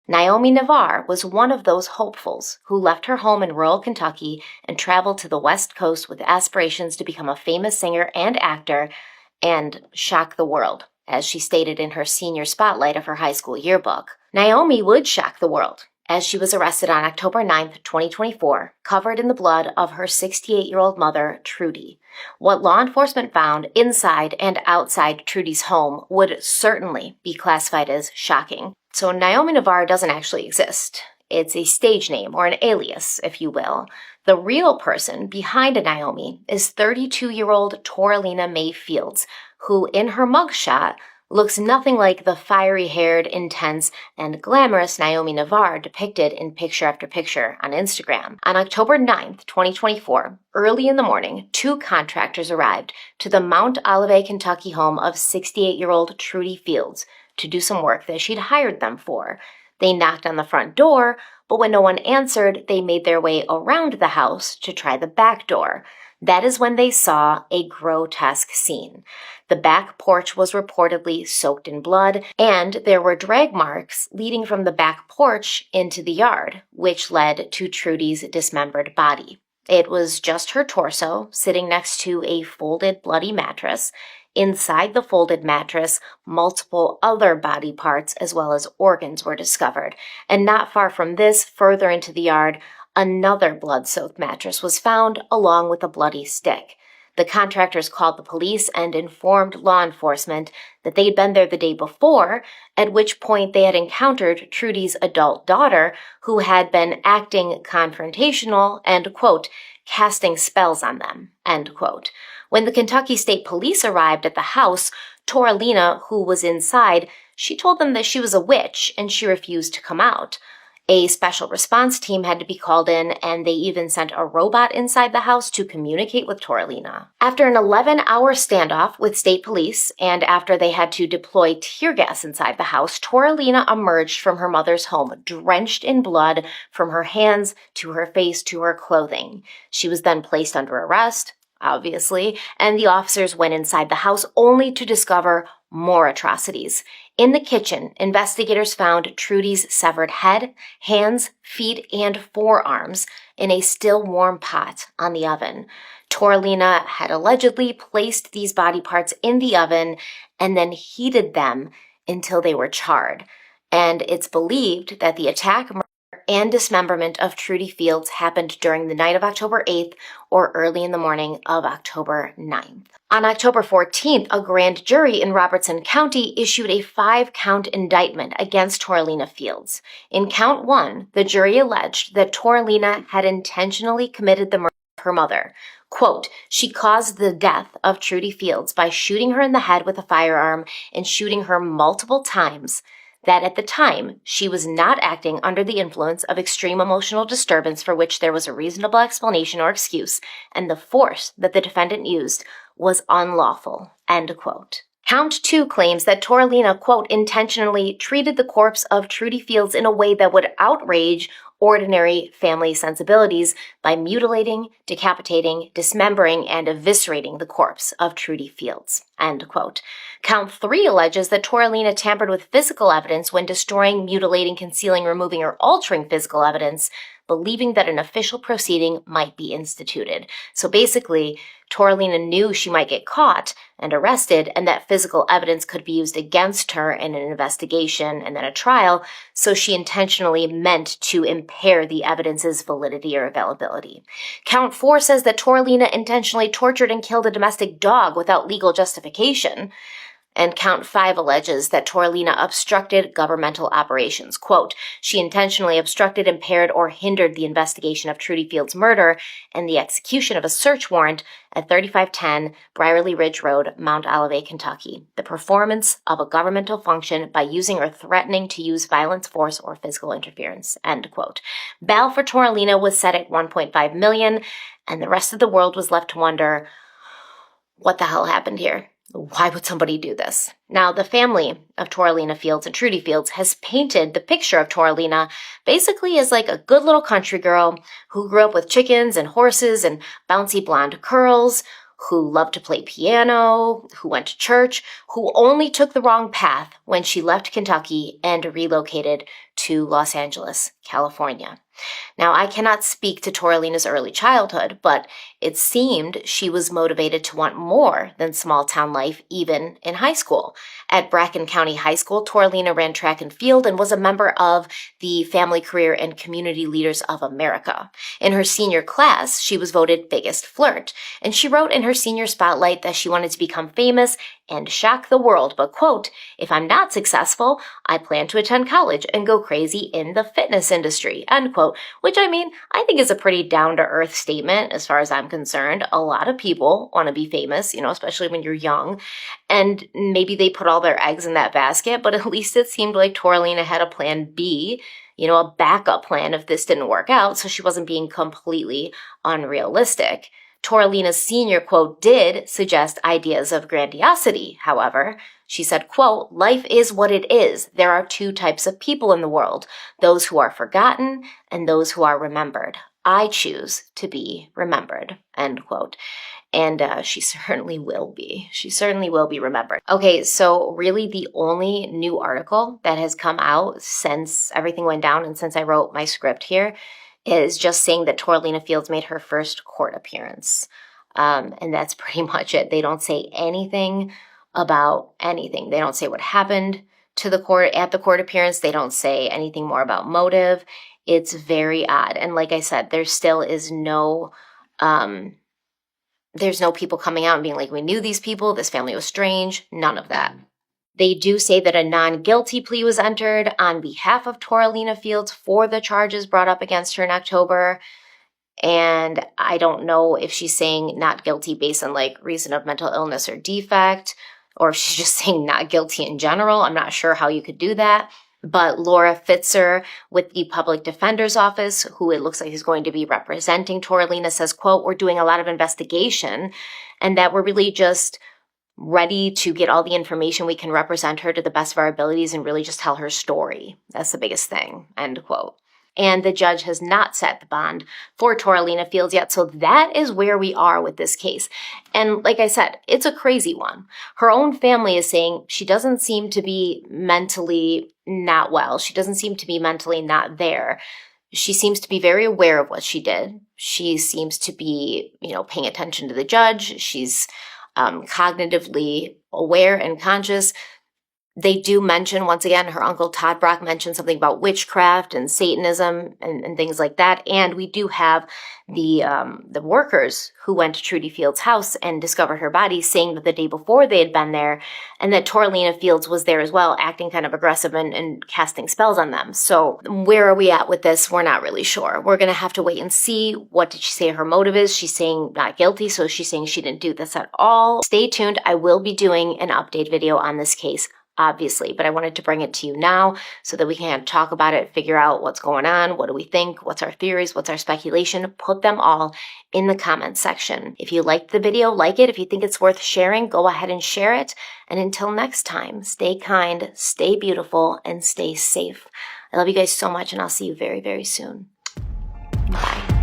Naomi Navarre was one of those hopefuls who left her home in rural Kentucky and traveled to the West Coast with aspirations to become a famous singer and actor and shock the world, as she stated in her senior spotlight of her high school yearbook. Naomi would shock the world, as she was arrested on October 9th, 2024, covered in the blood of her 68-year-old mother, Trudy. What law enforcement found inside and outside Trudy's home would certainly be classified as shocking. So Naomi Navarre doesn't actually exist. It's a stage name, or an alias, if you will. The real person behind Naomi is 32-year-old Torilena Mae Fields, who in her mugshot looks nothing like the fiery-haired, intense, and glamorous Naomi Navarre depicted in picture after picture on Instagram. On October 9th, 2024, early in the morning, 2 contractors arrived to the Mount Olivet, Kentucky home of 68-year-old Trudy Fields to do some work that she'd hired them for. They knocked on the front door, but when no one answered, they made their way around the house to try the back door. That is when they saw a grotesque scene. The back porch was reportedly soaked in blood, and there were drag marks leading from the back porch into the yard, which led to Trudy's dismembered body. It was just her torso sitting next to a folded bloody mattress. Inside the folded mattress, multiple other body parts as well as organs were discovered. And not far from this, further into the yard, another blood-soaked mattress was found along with a bloody stick. The contractors called the police and informed law enforcement that they'd been there the day before, at which point they had encountered Trudy's adult daughter, who had been acting confrontational and, quote, casting spells on them, end quote. When the Kentucky State Police arrived at the house, Torilena, who was inside, she told them that she was a witch and she refused to come out. A special response team had to be called in, and they even sent a robot inside the house to communicate with Torilena. After an 11-hour standoff with state police, and after they had to deploy tear gas inside the house, Torilena emerged from her mother's home, drenched in blood from her hands to her face to her clothing. She was then placed under arrest, obviously, and the officers went inside the house only to discover more atrocities. In the kitchen, investigators found Trudy's severed head, hands, feet, and forearms in a still warm pot on the oven. Torilena had allegedly placed these body parts in the oven and then heated them until they were charred. And it's believed that the attack, murder, and dismemberment of Trudy Fields happened during the night of October 8th or early in the morning of October 9th. On October 14th, a grand jury in Robertson County issued a 5-count indictment against Torilena Fields. In count 1, the jury alleged that Torilena had intentionally committed the murder of her mother. Quote, she caused the death of Trudy Fields by shooting her in the head with a firearm and shooting her multiple times. That at the time, she was not acting under the influence of extreme emotional disturbance for which there was a reasonable explanation or excuse, and the force that the defendant used was unlawful, end quote. Count 2 claims that Torilena, quote, intentionally treated the corpse of Trudy Fields in a way that would outrage ordinary family sensibilities by mutilating, decapitating, dismembering, and eviscerating the corpse of Trudy Fields, end quote. Count 3 alleges that Torilena tampered with physical evidence when destroying, mutilating, concealing, removing, or altering physical evidence, believing that an official proceeding might be instituted. So basically, Torilena knew she might get caught and arrested and that physical evidence could be used against her in an investigation and then a trial, so she intentionally meant to impair the evidence's validity or availability. Count 4 says that Torilena intentionally tortured and killed a domestic dog without legal justification. And Count 5 alleges that Torilena obstructed governmental operations. Quote, she intentionally obstructed, impaired, or hindered the investigation of Trudy Fields' murder and the execution of a search warrant at 3510 Briarly Ridge Road, Mount Olivet, Kentucky. The performance of a governmental function by using or threatening to use violence, force, or physical interference, end quote. Bail for Torilena was set at $1.5 million, and the rest of the world was left to wonder, what the hell happened here? Why would somebody do this? Now, the family of Torilena Fields and Trudy Fields has painted the picture of Torilena basically as like a good little country girl who grew up with chickens and horses and bouncy blonde curls, who loved to play piano, who went to church, who only took the wrong path when she left Kentucky and relocated to Los Angeles, California. Now, I cannot speak to Torilena's early childhood, but it seemed she was motivated to want more than small-town life, even in high school. At Bracken County High School, Torilena ran track and field and was a member of the Family, Career, and Community Leaders of America. In her senior class, she was voted biggest flirt, and she wrote in her senior spotlight that she wanted to become famous and shock the world, but, quote, "If I'm not successful, I plan to attend college and go crazy in the fitness industry," end quote, which, I mean, I think is a pretty down-to-earth statement as far as I'm concerned. A lot of people want to be famous, especially when you're young, and maybe they put all their eggs in that basket, but at least it seemed like Torilena had a plan B, a backup plan if this didn't work out, so she wasn't being completely unrealistic. Torilena's senior quote did suggest ideas of grandiosity, however. She said, quote, "Life is what it is. There are two types of people in the world, those who are forgotten and those who are remembered. I choose to be remembered," end quote. And she certainly will be. She certainly will be remembered. Okay, so really the only new article that has come out since everything went down and since I wrote my script here is just saying that Torilena Fields made her first court appearance. And that's pretty much it. They don't say anything about anything. They don't say what happened to the court at the court appearance. They don't say anything more about motive. It's very odd. And like I said, there still is there's no people coming out and being like, we knew these people, this family was strange, none of that. They do say that a non-guilty plea was entered on behalf of Torilena Fields for the charges brought up against her in October. And I don't know if she's saying not guilty based on reason of mental illness or defect, or if she's just saying not guilty in general. I'm not sure how you could do that. But Laura Fitzer with the Public Defender's Office, who it looks like is going to be representing Torilena, says, quote, "We're doing a lot of investigation and that we're really just ready to get all the information we can represent her to the best of our abilities and really just tell her story. That's the biggest thing," end quote. And the judge has not set the bond for Torilena Fields yet. So that is where we are with this case. And like I said, it's a crazy one. Her own family is saying she doesn't seem to be mentally not well. She doesn't seem to be mentally not there. She seems to be very aware of what she did. She seems to be, paying attention to the judge. She's cognitively aware and conscious. They do mention, once again, her uncle Todd Brock mentioned something about witchcraft and Satanism and things like that. And we do have the workers who went to Trudy Fields' house and discovered her body, saying that the day before they had been there and that Torilena Fields was there as well, acting kind of aggressive and casting spells on them. So where are we at with this? We're not really sure. We're going to have to wait and see. What did she say her motive is? She's saying not guilty, so she's saying she didn't do this at all. Stay tuned. I will be doing an update video on this case, obviously, but I wanted to bring it to you now so that we can talk about it, figure out what's going on, what do we think, what's our theories, what's our speculation, put them all in the comments section. If you liked the video, like it. If you think it's worth sharing, go ahead and share it. And until next time, stay kind, stay beautiful, and stay safe. I love you guys so much, and I'll see you very, very soon. Bye.